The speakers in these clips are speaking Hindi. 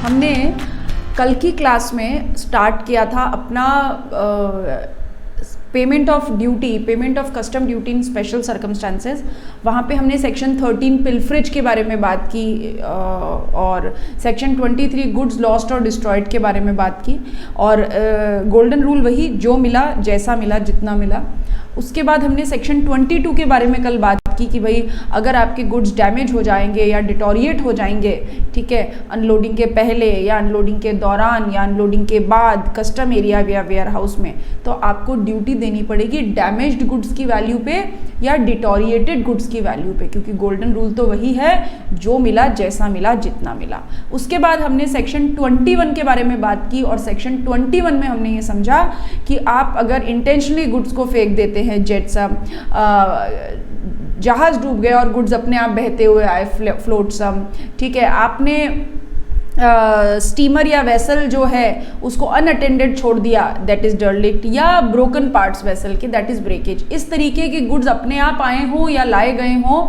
हमने कल की क्लास में स्टार्ट किया था अपना payment of duty, payment of custom duty in special circumstances. वहाँ पे हमने सेक्शन 13 पिलफ्रेज के बारे में बात की और सेक्शन 23 गुड्स लॉस्ट और डिस्ट्रॉयड के बारे में बात की और गोल्डन रूल वही, जो मिला जैसा मिला जितना मिला। उसके बाद हमने सेक्शन 22 के बारे में कल बात की कि भाई अगर आपके गुड्स डैमेज हो जाएंगे या डिटोरिएट हो जाएंगे, ठीक है, अनलोडिंग के पहले या अनलोडिंग के दौरान या अनलोडिंग के बाद कस्टम एरिया या वेयर हाउस में, तो आपको ड्यूटी देनी पड़ेगी डैमेज्ड गुड्स की वैल्यू पे या डिटोरिएटेड गुड्स की वैल्यू पे, क्योंकि गोल्डन रूल तो वही है, जो मिला जैसा मिला जितना मिला। उसके बाद हमने सेक्शन 21 के बारे में बात की और सेक्शन 21 में हमने ये समझा कि आप अगर इंटेंशनली गुड्स को फेंक देते हैं, जेटसम जहाज डूब गया और गुड्स अपने आप बहते हुए आए, फ्लोटसम, ठीक है, आपने स्टीमर या वेसल जो है उसको अनअटेंडेड छोड़ दिया, दैट इज डरलिक्ट, या ब्रोकन पार्ट्स वेसल के, दैट इज ब्रेकेज। इस तरीके के गुड्स अपने आप आए हों या लाए गए हों,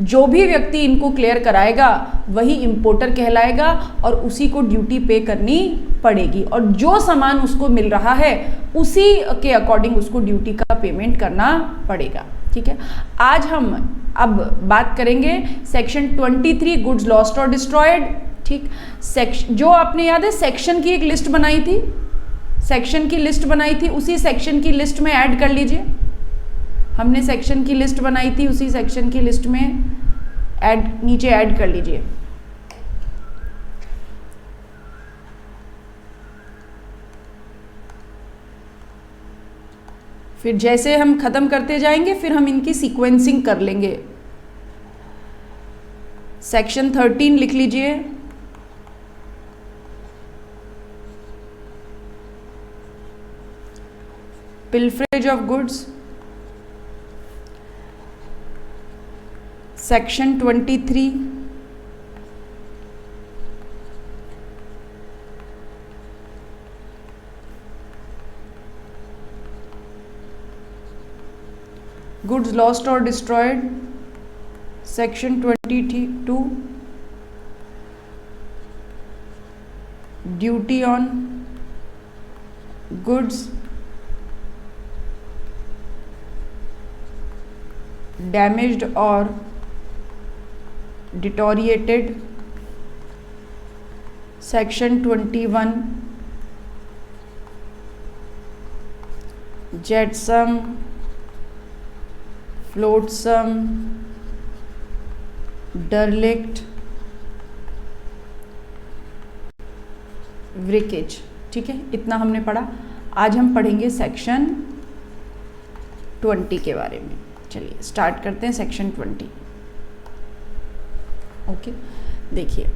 जो भी व्यक्ति इनको क्लियर कराएगा वही इंपोर्टर कहलाएगा और उसी को ड्यूटी पे करनी पड़ेगी और जो सामान उसको मिल रहा है उसी के अकॉर्डिंग उसको ड्यूटी का पेमेंट करना पड़ेगा। ठीक है, आज हम अब बात करेंगे सेक्शन 23 गुड्स लॉस्ट और डिस्ट्रॉयड। ठीक, सेक्शन जो आपने याद है सेक्शन की एक लिस्ट बनाई थी, सेक्शन की लिस्ट बनाई थी, उसी सेक्शन की लिस्ट में ऐड कर लीजिए। हमने सेक्शन की लिस्ट बनाई थी, उसी सेक्शन की लिस्ट में नीचे ऐड कर लीजिए। फिर जैसे हम खत्म करते जाएंगे फिर हम इनकी सीक्वेंसिंग कर लेंगे। सेक्शन 13 लिख लीजिए, pilferage of goods. Section 23 goods lost और destroyed. Section 22 duty on goods damaged और deteriorated. Section 21 jetsam, flotsam, derelict, wreckage. ठीक है, इतना हमने पढ़ा। आज हम पढ़ेंगे सेक्शन 20 के बारे में। चलिए स्टार्ट करते हैं सेक्शन 20। ओके, देखिए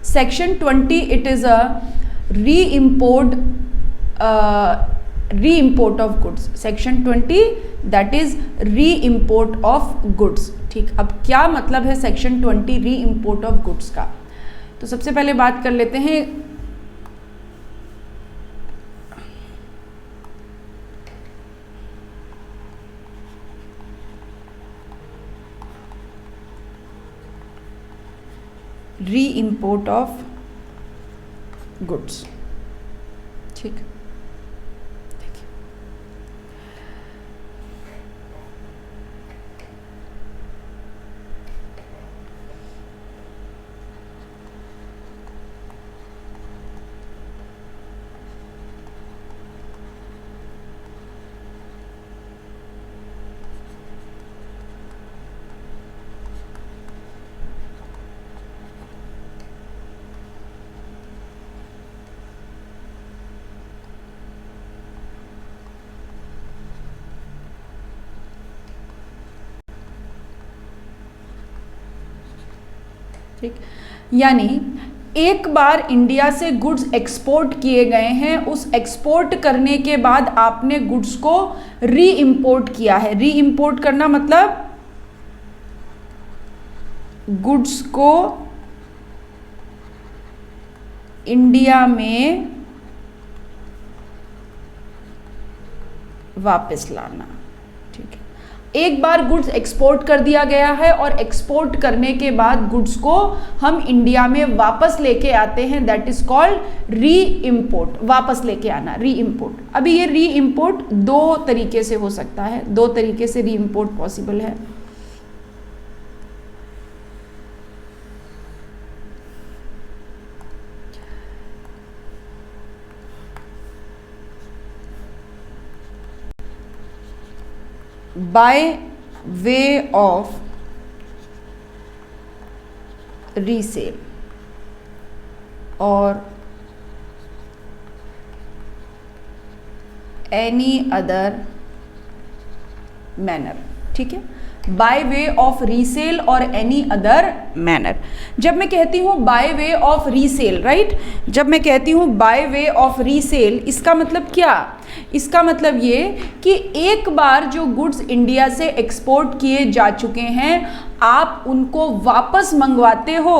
section 20 it is a re import of goods. Section 20 that is re import of goods. ठीक, अब क्या मतलब है section 20 re import of goods का? तो सबसे पहले बात कर लेते हैं री इम्पोर्ट ऑफ गुड्स। ठीक, ठीक, यानी एक बार इंडिया से गुड्स एक्सपोर्ट किए गए हैं, उस एक्सपोर्ट करने के बाद आपने गुड्स को री इम्पोर्ट किया है। री इम्पोर्ट करना मतलब गुड्स को इंडिया में वापस लाना। ठीक है, एक बार गुड्स एक्सपोर्ट कर दिया गया है और एक्सपोर्ट करने के बाद गुड्स को हम इंडिया में वापस लेके आते हैं, that is called re import. वापस लेके आना, री इम्पोर्ट। अभी ये री इम्पोर्ट दो तरीके से हो सकता है, दो तरीके से री इम्पोर्ट पॉसिबल है। by way of resale or any other manner, ठीक है, बाय वे ऑफ रीसेल और एनी अदर मैनर। जब मैं कहती हूँ bye way of resale, right, जब मैं कहती हूँ बाय वे ऑफ रीसेल, इसका मतलब क्या? इसका मतलब ये कि एक बार जो गुड्स इंडिया से एक्सपोर्ट किए जा चुके हैं, आप उनको वापस मंगवाते हो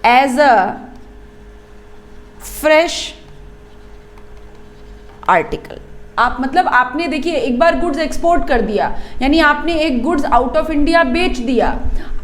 एज अ फ्रेश आर्टिकल। आप मतलब आपने देखिए एक बार गुड्स एक्सपोर्ट कर दिया, यानी आपने एक गुड्स आउट ऑफ इंडिया बेच दिया,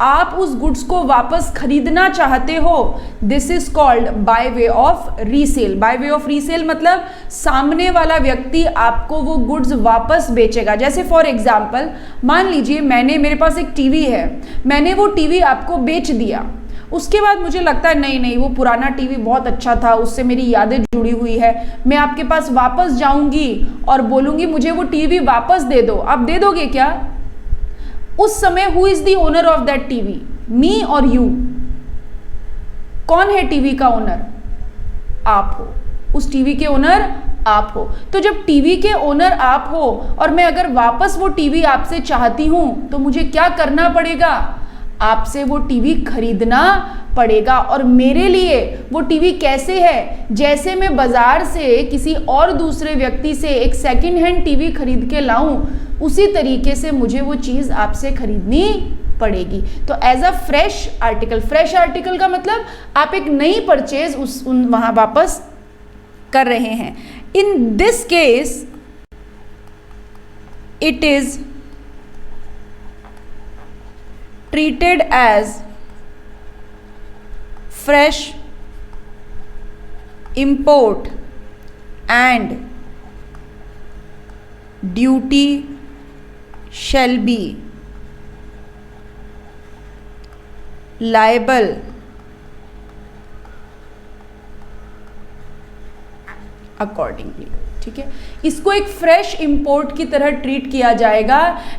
आप उस गुड्स को वापस खरीदना चाहते हो, this is called by way of resale. Bye way of resale मतलब सामने वाला व्यक्ति आपको वो गुड्स वापस बेचेगा। जैसे फॉर एग्जांपल मान लीजिए मेरे पास एक टीवी है, मैंने वो टीवी आपको बेच दिया, उसके बाद मुझे लगता है नहीं नहीं वो पुराना टीवी बहुत अच्छा था, उससे मेरी यादें जुड़ी हुई है, मैं आपके पास वापस जाऊंगी और बोलूंगी मुझे वो टीवी वापस दे दो। आप दे दोगे क्या? उस समय who is the owner of that TV, me और यू? कौन है टीवी का ओनर? आप हो। उस टीवी के ओनर आप हो। तो जब टीवी के ओनर आप हो और मैं अगर वापस वो टीवी आपसे चाहती हूं तो मुझे क्या करना पड़ेगा? आपसे वो टीवी खरीदना पड़ेगा। और मेरे लिए वो टीवी कैसे है? जैसे मैं बाजार से किसी और दूसरे व्यक्ति से एक सेकंड हैंड टीवी खरीद के लाऊं, उसी तरीके से मुझे वो चीज़ आपसे खरीदनी पड़ेगी। तो as a fresh article, fresh article का मतलब आप एक नई परचेज वहां वापस कर रहे हैं। In this case it is treated as fresh import and duty shall be liable accordingly। ठीक है, इसको एक फ्रेश इंपोर्ट की तरह ट्रीट किया जाएगा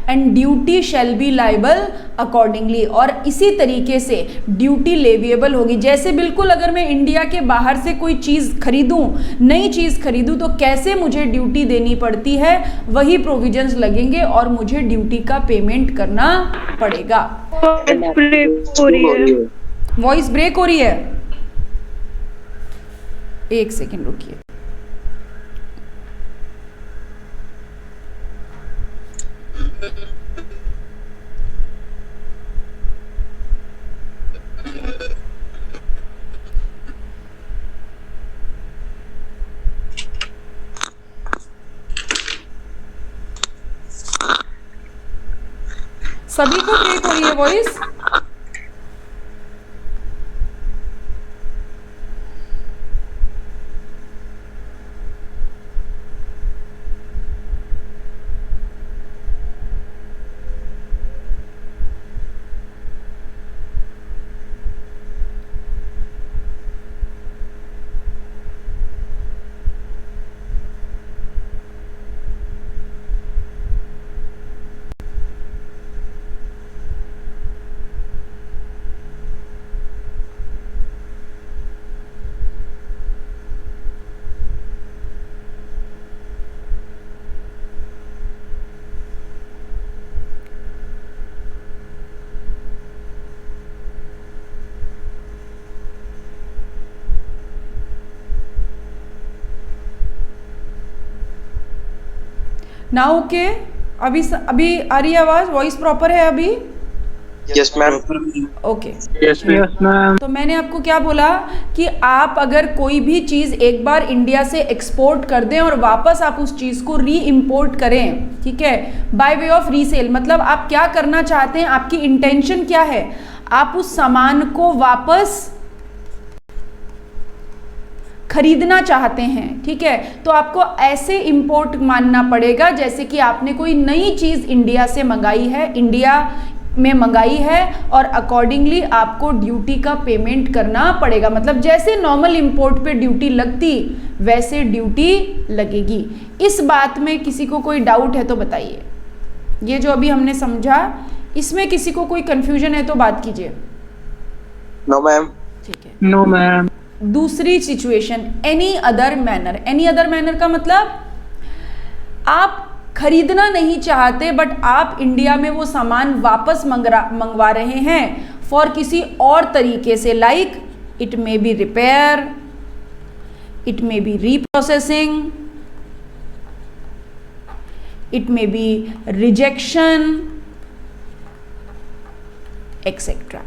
and duty shall be liable accordingly, और इसी तरीके से ड्यूटी लेविएबल होगी। जैसे बिल्कुल अगर मैं इंडिया के बाहर से कोई चीज़ खरीदूं, नई चीज़ खरीदूं, तो कैसे मुझे ड्यूटी देनी पड़ती है, वही प्रोविजंस लगेंगे और मुझे ड्यूटी का पेमेंट करना पड़ेगा। वॉइस ब्रेक हो रही है, एक सेकेंड रुकिए। सभी को ब्रेक हो रही है वॉइस? नाउ ओके, अभी आ रही है आवाज? वॉइस प्रॉपर है अभी? Yes ma'am. Okay. Yes ma'am. तो मैंने आपको क्या बोला कि आप अगर कोई भी चीज़ एक बार इंडिया से एक्सपोर्ट कर दें और वापस आप उस चीज़ को री इम्पोर्ट करें, ठीक है, बाय वे ऑफ रीसेल, मतलब आप क्या करना चाहते हैं, आपकी इंटेंशन क्या है, आप उस सामान को वापस खरीदना चाहते हैं, ठीक है, तो आपको ऐसे इंपोर्ट मानना पड़ेगा जैसे कि आपने कोई नई चीज़ इंडिया से मंगाई है, इंडिया में मंगाई है, और अकॉर्डिंगली आपको ड्यूटी का पेमेंट करना पड़ेगा। मतलब जैसे नॉर्मल इंपोर्ट पे ड्यूटी लगती वैसे ड्यूटी लगेगी। इस बात में किसी को कोई डाउट है तो बताइए। ये जो अभी हमने समझा इसमें किसी को कोई कंफ्यूजन है तो बात कीजिए। No ma'am. ठीक है। No ma'am. दूसरी situation, any other manner. Any other manner का मतलब आप खरीदना नहीं चाहते बट आप इंडिया में वो सामान वापस मंगवा रहे हैं फॉर किसी और तरीके से, like it may be repair, it may be reprocessing, it may be rejection etcetera,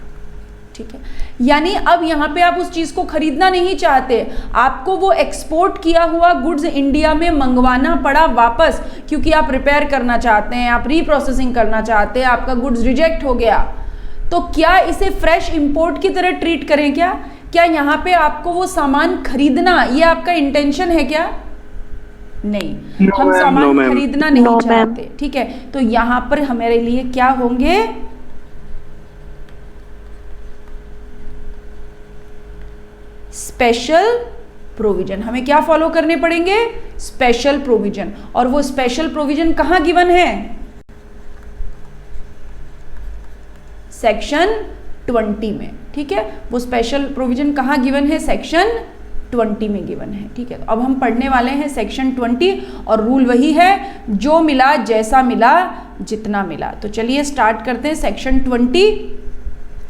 ठीक है। यानी अब यहाँ पे आप उस चीज़ को खरीदना नहीं चाहते, आपको वो एक्सपोर्ट किया हुआ गुड्स इंडिया में मंगवाना पड़ा वापस, क्योंकि आप रिपेयर करना चाहते हैं, आप रीप्रोसेसिंग करना चाहते हैं, आपका गुड्स रिजेक्ट हो गया। तो क्या इसे फ्रेश इंपोर्ट की तरह ट्रीट करें? क्या यहाँ पे आपको वो सामान खरीदना, ये आपका इंटेंशन है क्या? नहीं, हम सामान खरीदना नहीं चाहते, ठीक है। तो यहाँ पर हमारे लिए क्या होंगे? Special provision. हमें क्या फॉलो करने पड़ेंगे? Special provision. और वो स्पेशल प्रोविजन कहां गिवन है? सेक्शन 20 में, ठीक है। वो स्पेशल प्रोविजन कहां गिवन है? सेक्शन 20 में गिवन है, ठीक है। तो अब हम पढ़ने वाले हैं सेक्शन 20 और रूल वही है, जो मिला, जैसा मिला, जितना मिला। तो चलिए स्टार्ट करते हैं सेक्शन 20।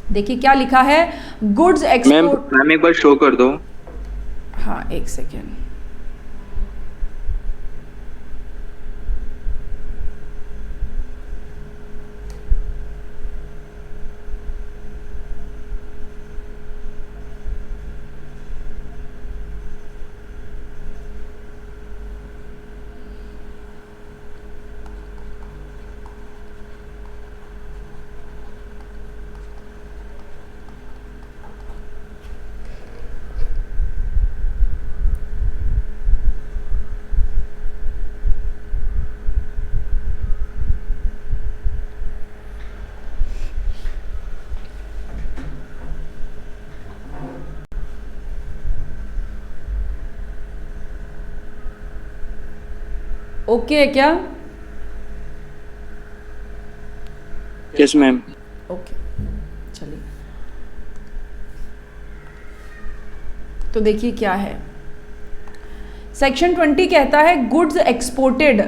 देखिए क्या लिखा है, गुड्स एक्सपोर्ट। मैम एक बार शो कर दो। हाँ, एक सेकेंड। ओके है क्या? Yes ma'am. ओके, चलिए। तो देखिए क्या है, सेक्शन 20 कहता है गुड्स एक्सपोर्टेड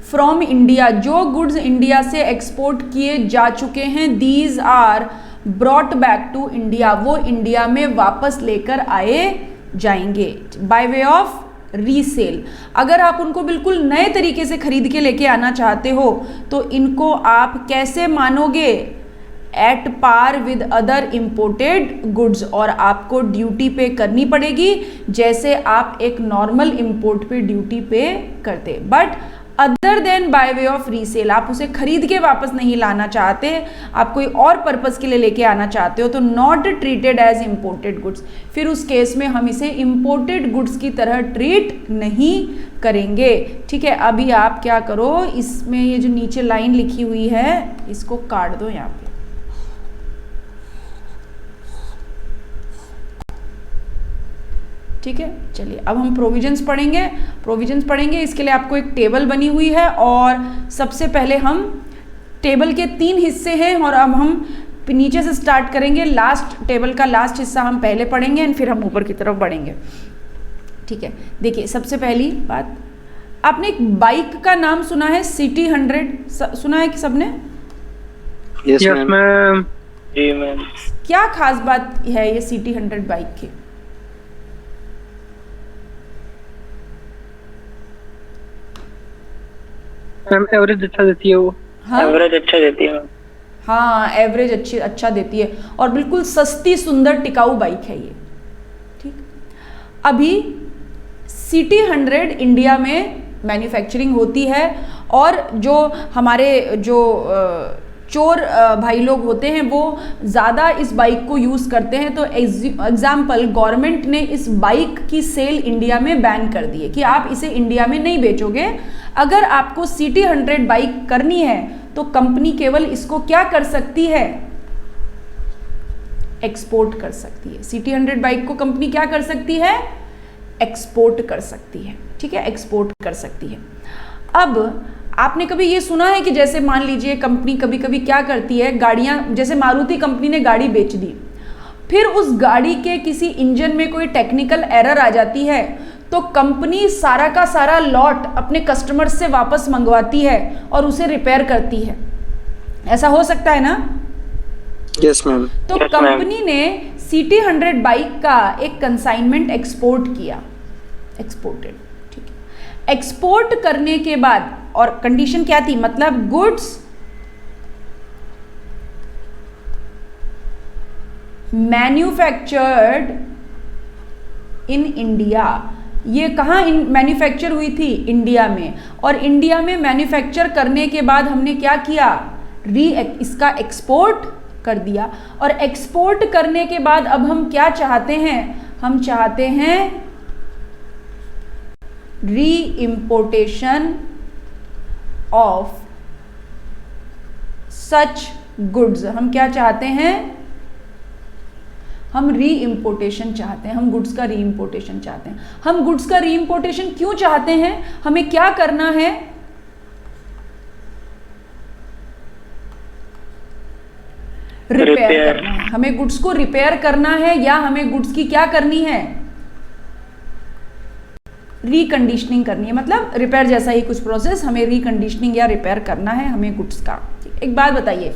फ्रॉम इंडिया, जो गुड्स इंडिया से एक्सपोर्ट किए जा चुके हैं, these are brought back to India, वो इंडिया में वापस लेकर आए जाएंगे बाय वे ऑफ रीसेल। अगर आप उनको बिल्कुल नए तरीके से खरीद के लेके आना चाहते हो तो इनको आप कैसे मानोगे? At par with other imported goods, और आपको ड्यूटी पे करनी पड़ेगी जैसे आप एक नॉर्मल इम्पोर्ट पे ड्यूटी पे करते, but other than bye way of resale. आप उसे खरीद के वापस नहीं लाना चाहते, आप कोई और पर्पस के लिए लेके आना चाहते हो, तो not treated as imported goods. फिर उस केस में हम इसे इम्पोर्टेड गुड्स की तरह ट्रीट नहीं करेंगे, ठीक है। अभी आप क्या करो, इसमें ये जो नीचे लाइन लिखी हुई है इसको काट दो यहाँ पे। ठीक है, चलिए अब हम प्रोविजंस पढ़ेंगे। इसके लिए आपको एक टेबल बनी हुई है और सबसे पहले हम टेबल के 3 हिस्से हैं और अब हम नीचे से स्टार्ट करेंगे। लास्ट टेबल का लास्ट हिस्सा हम पहले पढ़ेंगे और फिर हम ऊपर की तरफ बढ़ेंगे, ठीक है। देखिए सबसे पहली बात, आपने एक बाइक का नाम सुना है सिटी 100? सुना है कि सबने? Yes ma'am. जी मैम। क्या खास बात है ये सिटी 100 बाइक की? मैम एवरेज अच्छा देती है वो। हाँ? एवरेज अच्छा देती है मैम। हाँ, एवरेज अच्छा देती है और बिल्कुल सस्ती सुंदर टिकाऊ बाइक है ये। ठीक, अभी CT100 इंडिया में मैन्युफैक्चरिंग होती है और जो हमारे जो चोर भाई लोग होते हैं वो ज़्यादा इस बाइक को यूज़ करते हैं। तो एग्जाम्पल, गवर्नमेंट ने इस बाइक की सेल इंडिया में बैन कर दी है कि आप इसे इंडिया में नहीं बेचोगे। अगर आपको CT100 बाइक करनी है तो कंपनी केवल इसको क्या कर सकती है, एक्सपोर्ट कर सकती है। CT100 बाइक को कंपनी क्या कर सकती है, एक्सपोर्ट कर सकती है। ठीक है, एक्सपोर्ट कर सकती है। अब आपने कभी ये सुना है कि जैसे मान लीजिए कंपनी कभी कभी क्या करती है, गाड़ियां, जैसे मारुति कंपनी ने गाड़ी बेच दी, फिर उस गाड़ी के किसी इंजन में कोई टेक्निकल एरर आ जाती है तो कंपनी सारा का सारा लॉट अपने कस्टमर से वापस मंगवाती है और उसे रिपेयर करती है। ऐसा हो सकता है ना? Yes ma'am. तो कंपनी ने CT100 बाइक का एक कंसाइनमेंट एक्सपोर्ट किया, एक्सपोर्टेड। ठीक है, एक्सपोर्ट करने के बाद, और कंडीशन क्या थी, मतलब गुड्स मैन्युफैक्चर्ड इन इंडिया। ये कहाँ मैन्युफैक्चर हुई थी, इंडिया में। और इंडिया में मैन्युफैक्चर करने के बाद हमने क्या किया, इसका एक्सपोर्ट कर दिया। और एक्सपोर्ट करने के बाद अब हम क्या चाहते हैं, हम चाहते हैं री इम्पोर्टेशन ऑफ सच गुड्स। हम क्या चाहते हैं, हम री इम्पोर्टेशन चाहते हैं, हम गुड्स का री इम्पोर्टेशन चाहते हैं। हम गुड्स का री इम्पोर्टेशन क्यों चाहते हैं, हमें क्या करना है, रिपेयर करना है। हमें गुड्स को रिपेयर करना है या हमें गुड्स की क्या करनी है, रिकंडीशनिंग करनी है। मतलब रिपेयर जैसा ही कुछ प्रोसेस, हमें रिकंडीशनिंग या रिपेयर करना है हमें गुड्स का। एक बात बताइए,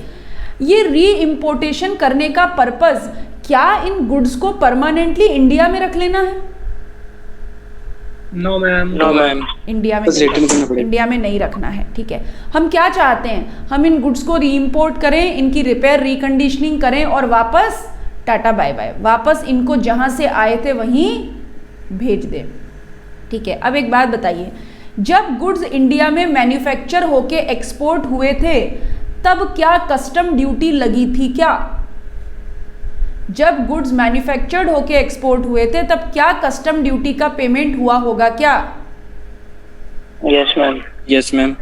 ये री इम्पोर्टेशन करने का पर्पस क्या इन गुड्स को परमानेंटली इंडिया में रख लेना है? No ma'am. No ma'am. India में इंडिया में नहीं रखना है। ठीक है, हम क्या चाहते हैं, हम इन गुड्स को री इम्पोर्ट करें, इनकी रिपेयर रिकंडीशनिंग करें और वापस टाटा बाय बाय, वापस इनको जहां से आए थे वहीं भेज दें। ठीक है, अब एक बात बताइए, जब गुड्स इंडिया में मैन्युफैक्चर होके एक्सपोर्ट हुए थे तब क्या कस्टम ड्यूटी लगी थी क्या? जब गुड्स मैन्युफैक्चर्ड होके एक्सपोर्ट हुए थे तब क्या कस्टम ड्यूटी का पेमेंट हुआ होगा क्या? Yes ma'am. Yes ma'am.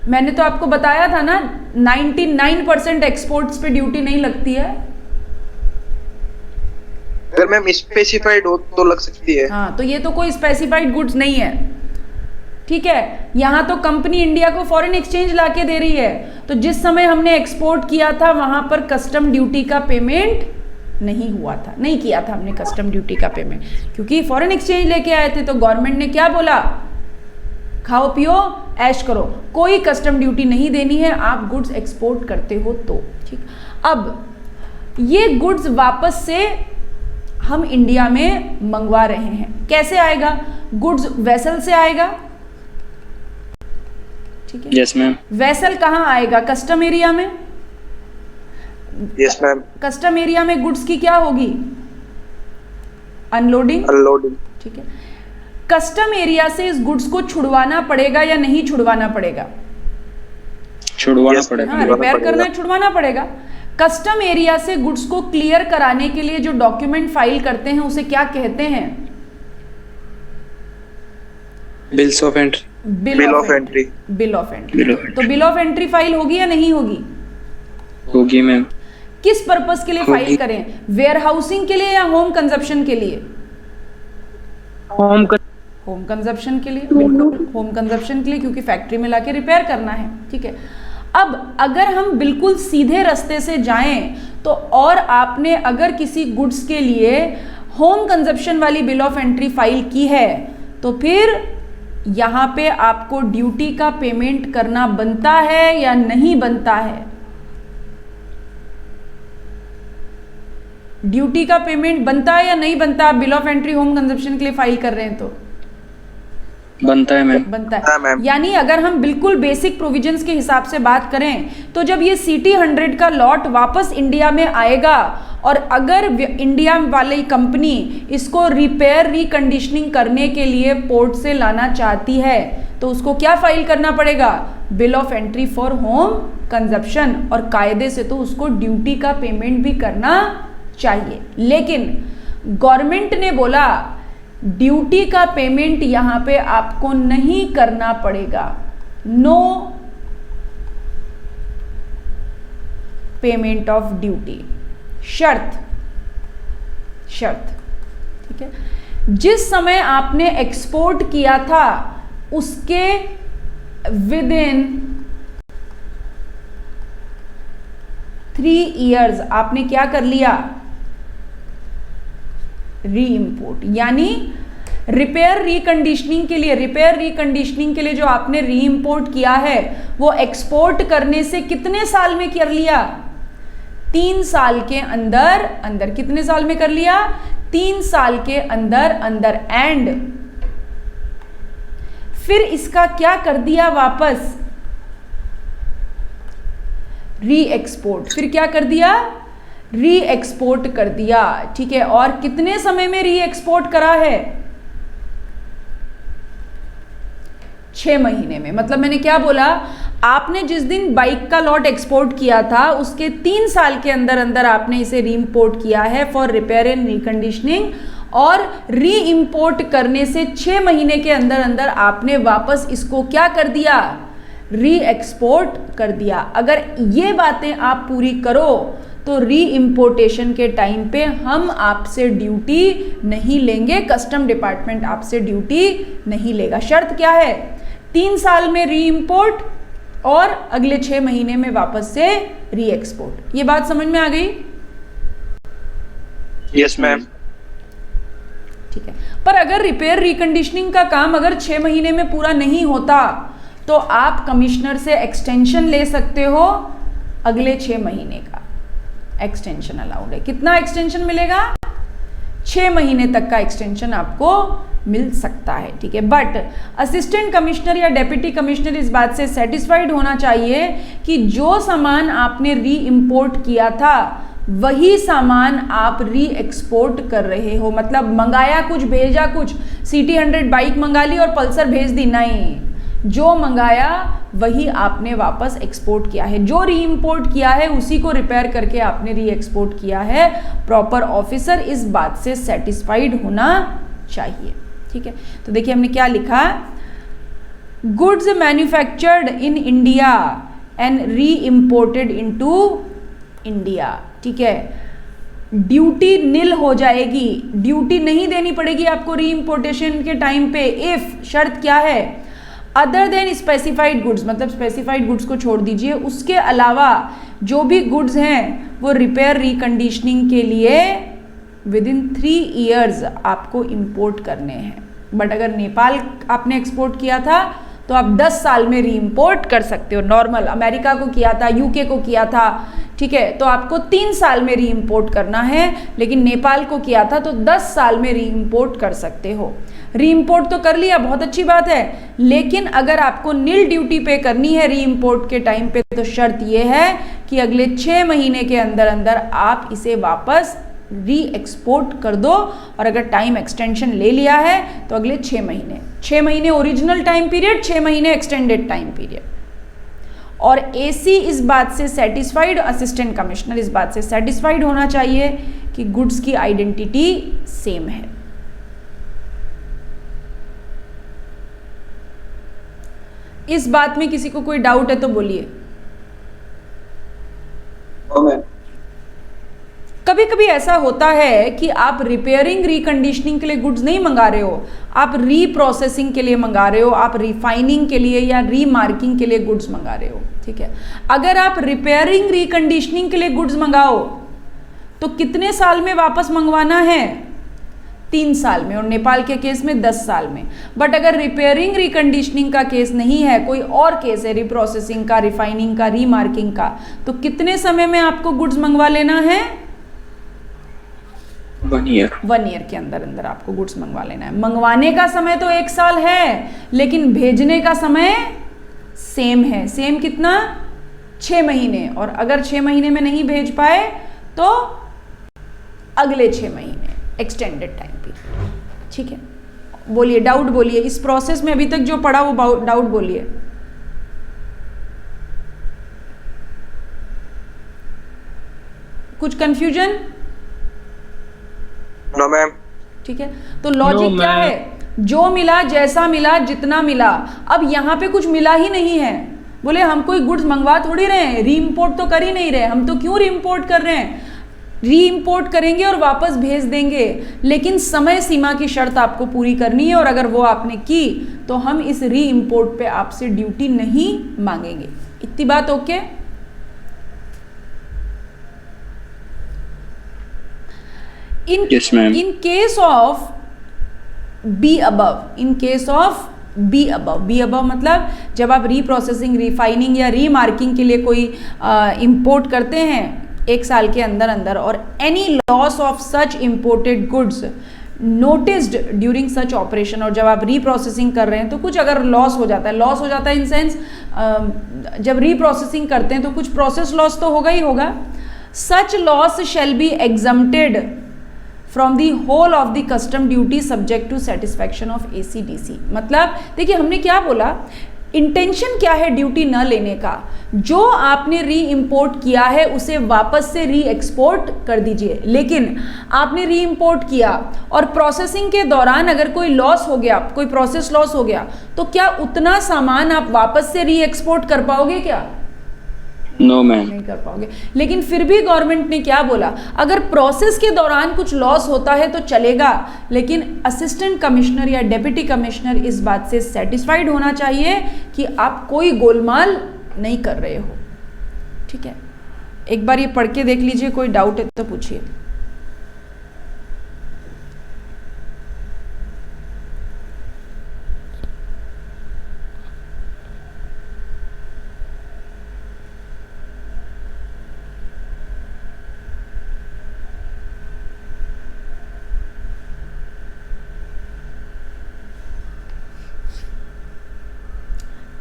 मैंने तो आपको बताया था ना, 99% एक्सपोर्ट्स पे ड्यूटी नहीं लगती है। अगर मैम स्पेसिफाइड हो तो लग सकती है। हाँ, तो ये तो कोई स्पेसिफाइड गुड्स नहीं है। ठीक है, यहाँ तो कंपनी इंडिया को फॉरेन एक्सचेंज लाके दे रही है। तो जिस समय हमने एक्सपोर्ट किया था वहां पर कस्टम ड्यूटी का पेमेंट नहीं हुआ था, नहीं किया था हमने कस्टम ड्यूटी का पेमेंट, क्योंकि फॉरेन एक्सचेंज लेके आए थे। तो गवर्नमेंट ने क्या बोला, खाओ पियो ऐश करो, कोई कस्टम ड्यूटी नहीं देनी है आप गुड्स एक्सपोर्ट करते हो तो। ठीक, अब ये गुड्स वापस से हम इंडिया में मंगवा रहे हैं। कैसे आएगा, गुड्स वेसल से आएगा। ठीक है, यस मैम। वेसल कहाँ आएगा, कस्टम एरिया में। Yes ma'am. कस्टम एरिया में गुड्स की क्या होगी, अनलोडिंग। अनलोडिंग। ठीक है, कस्टम एरिया से इस गुड्स को छुड़वाना पड़ेगा या नहीं छुड़वाना पड़ेगा? छुड़वाना पड़ेगा। हाँ, रिपेयर करना है, छुड़वाना पड़ेगा। कस्टम एरिया से गुड्स को क्लियर कराने के लिए जो डॉक्यूमेंट फाइल करते हैं उसे क्या कहते हैं? Bills of entry. Bill of entry. Bill of entry. तो बिल ऑफ एंट्री फाइल होगी या नहीं होगी? होगी मैम। किस पर्पस के लिए फाइल करें, वेयर हाउसिंग के लिए या होम कंजप्शन के लिए? होम कंजप्शन के लिए, बिल्कुल होम कंजप्शन के लिए, क्योंकि फैक्ट्री में लाके रिपेयर करना है। ठीक है, अब अगर हम बिल्कुल सीधे रास्ते से जाएं तो, और आपने अगर किसी गुड्स के लिए होम कंजप्शन वाली बिल ऑफ एंट्री फाइल की है तो फिर यहाँ पे आपको ड्यूटी का पेमेंट करना बनता है या नहीं बनता है? ड्यूटी का पेमेंट बनता है या नहीं बनता? आप bill of entry home consumption के लिए फाइल कर रहे हैं तो बनता है मैम। बनता हाँ, है। मैम। यानी अगर हम बिल्कुल बेसिक प्रोविजंस के हिसाब से बात करें तो जब ये CT100 का लॉट वापस इंडिया में आएगा और अगर इंडिया वाली कंपनी इसको रिपेयर रिकंडीशनिंग करने के लिए पोर्ट से लाना चाहती है तो उसको क्या फाइल करना पड़ेगा? Bill of entry for home consumption, और कायदे से तो उसको ड्यूटी का पेमेंट भी करना चाहिए। लेकिन गवर्नमेंट ने बोला ड्यूटी का पेमेंट यहां पे आपको नहीं करना पड़ेगा, नो पेमेंट ऑफ ड्यूटी, शर्त, ठीक है। जिस समय आपने एक्सपोर्ट किया था उसके विद इन 3 इयर्स आपने क्या कर लिया? री इंपोर्ट, यानी रिपेयर रिकंडीशनिंग के लिए जो आपने री इंपोर्ट किया है वो एक्सपोर्ट करने से कितने साल में कर लिया? 3 साल के अंदर कितने साल में कर लिया? 3 साल के अंदर। एंड फिर इसका क्या कर दिया? वापस री एक्सपोर्ट, फिर क्या कर दिया? री एक्सपोर्ट कर दिया, ठीक है। और कितने समय में री एक्सपोर्ट करा है? 6 महीने में। मतलब मैंने क्या बोला, आपने जिस दिन बाइक का लॉट एक्सपोर्ट किया था उसके 3 साल के अंदर आपने इसे री इंपोर्ट किया है फॉर रिपेयर एंड रिकंडीशनिंग, और री इंपोर्ट करने से 6 महीने के अंदर आपने वापस इसको क्या कर दिया? री एक्सपोर्ट कर दिया। अगर ये बातें आप पूरी करो तो री इंपोर्टेशन के टाइम पे हम आपसे ड्यूटी नहीं लेंगे, कस्टम डिपार्टमेंट आपसे ड्यूटी नहीं लेगा। शर्त क्या है? 3 साल में री इंपोर्ट और अगले 6 महीने में वापस से री एक्सपोर्ट। ये बात समझ में आ गई? Yes ma'am. ठीक है। पर अगर रिपेयर रिकंडीशनिंग का काम अगर 6 महीने में पूरा नहीं होता तो आप कमिश्नर से एक्सटेंशन ले सकते हो, अगले 6 महीने का एक्सटेंशन अलाउड है। कितना एक्सटेंशन मिलेगा? 6 महीने तक का एक्सटेंशन आपको मिल सकता है, ठीक है। बट असिस्टेंट कमिश्नर या डेप्यूटी कमिश्नर इस बात से सेटिस्फाइड होना चाहिए कि जो सामान आपने री इंपोर्ट किया था वही सामान आप री एक्सपोर्ट कर रहे हो। मतलब मंगाया कुछ, भेजा कुछ, CT100 बाइक मंगा ली और पल्सर भेज दी, नहीं। जो मंगाया वही आपने वापस एक्सपोर्ट किया है, जो री इंपोर्ट किया है उसी को रिपेयर करके आपने री एक्सपोर्ट किया है। प्रॉपर ऑफिसर इस बात से सेटिस्फाइड होना चाहिए, ठीक है। तो देखिए हमने क्या लिखा, goods manufactured in India and re imported into India, ठीक है। ड्यूटी निल हो जाएगी, ड्यूटी नहीं देनी पड़ेगी आपको री इंपोर्टेशन के टाइम पे। इफ, शर्त क्या है? अदर देन स्पेसिफाइड गुड्स, मतलब स्पेसिफाइड गुड्स को छोड़ दीजिए, उसके अलावा जो भी गुड्स हैं वो रिपेयर रिकंडीशनिंग के लिए विद इन 3 इयर्स आपको इंपोर्ट करने हैं। बट अगर नेपाल आपने एक्सपोर्ट किया था तो आप 10 साल में री इंपोर्ट कर सकते हो। नॉर्मल अमेरिका को किया था, UK को किया था, ठीक है, तो आपको 3 साल में री इंपोर्ट करना है। लेकिन नेपाल को किया था तो 10 साल में री इंपोर्ट कर सकते हो। री इंपोर्ट तो कर लिया, बहुत अच्छी बात है, लेकिन अगर आपको निल ड्यूटी पे करनी है री इंपोर्ट के टाइम पे तो शर्त ये है कि अगले 6 महीने के अंदर आप इसे वापस री एक्सपोर्ट कर दो। और अगर टाइम एक्सटेंशन ले लिया है तो अगले 6 महीने ओरिजिनल टाइम पीरियड, 6 महीने एक्सटेंडेड टाइम पीरियड। और AC इस बात से सेटिस्फाइड, असिस्टेंट कमिश्नर इस बात से सेटिस्फाइड होना चाहिए कि गुड्स की आइडेंटिटी सेम है। इस बात में किसी को कोई डाउट है तो बोलिए। कभी कभी ऐसा होता है कि आप रिपेयरिंग रिकंडीशनिंग के लिए गुड्स नहीं मंगा रहे हो, आप रीप्रोसेसिंग के लिए मंगा रहे हो, आप रिफाइनिंग के लिए या रीमार्किंग के लिए गुड्स मंगा रहे हो, ठीक है। अगर आप रिपेयरिंग रिकंडीशनिंग के लिए गुड्स मंगाओ तो कितने साल में वापस मंगवाना है? 3 साल में, और नेपाल के केस में 10 साल में। बट अगर रिपेयरिंग रिकंडीशनिंग का केस नहीं है, कोई और केस है रिप्रोसेसिंग का, रिफाइनिंग का, रीमार्किंग का, तो कितने समय में आपको गुड्स मंगवा लेना है? 1 year. 1 ईयर के अंदर अंदर आपको गुड्स मंगवा लेना है। मंगवाने का समय तो 1 साल है, लेकिन भेजने का समय सेम है। सेम कितना? 6 महीने। और अगर 6 महीने में नहीं भेज पाए तो अगले 6 महीने, एक्सटेंडेड टाइम पीरियड। ठीक है, बोलिए, डाउट बोलिए, इस प्रोसेस में अभी तक जो पढ़ा वो डाउट बोलिए। कुछ कंफ्यूजन? No ma'am. ठीक है, तो लॉजिक क्या है? जो मिला, जैसा मिला, जितना मिला। अब यहाँ पे कुछ मिला ही नहीं है। बोले हम कोई गुड्स मंगवा थोड़ी रहे हैं, री इम्पोर्ट तो कर ही नहीं रहे, हम तो क्यों री इम्पोर्ट कर रहे हैं? री इम्पोर्ट करेंगे और वापस भेज देंगे, लेकिन समय सीमा की शर्त आपको पूरी करनी है, और अगर वो आपने की तो हम इस री इम्पोर्ट पे आपसे ड्यूटी नहीं मांगेंगे। इतनी बात okay? Yes, ma'am. In case of B above, in case of B above मतलब जब आप रीप्रोसेसिंग, रिफाइनिंग या रीमार्किंग के लिए कोई इंपोर्ट करते हैं 1 साल के अंदर अंदर, और any loss of such imported goods noticed during such operation, और जब आप रीप्रोसेसिंग कर रहे हैं तो कुछ अगर लॉस हो जाता है इन सेंस, जब रीप्रोसेसिंग करते हैं तो कुछ प्रोसेस लॉस तो होगा ही होगा। Such loss shall be exempted from the whole of the custom duty subject to satisfaction of ACDC। मतलब देखिए, हमने क्या बोला, इंटेंशन क्या है ड्यूटी न लेने का? जो आपने री इम्पोर्ट किया है उसे वापस से री एक्सपोर्ट कर दीजिए। लेकिन आपने री इम्पोर्ट किया और प्रोसेसिंग के दौरान अगर कोई लॉस हो गया, कोई प्रोसेस लॉस हो गया, तो क्या उतना सामान आप वापस से री एक्सपोर्ट कर पाओगे? क्या नो मैम. नहीं कर पाओगे। लेकिन फिर भी गवर्नमेंट ने क्या बोला, अगर प्रोसेस के दौरान कुछ लॉस होता है तो चलेगा, लेकिन असिस्टेंट कमिश्नर या डेप्यूटी कमिश्नर इस बात से सेटिस्फाइड होना चाहिए कि आप कोई गोलमाल नहीं कर रहे हो। ठीक है, एक बार ये पढ़ के देख लीजिए, कोई डाउट है तो पूछिए।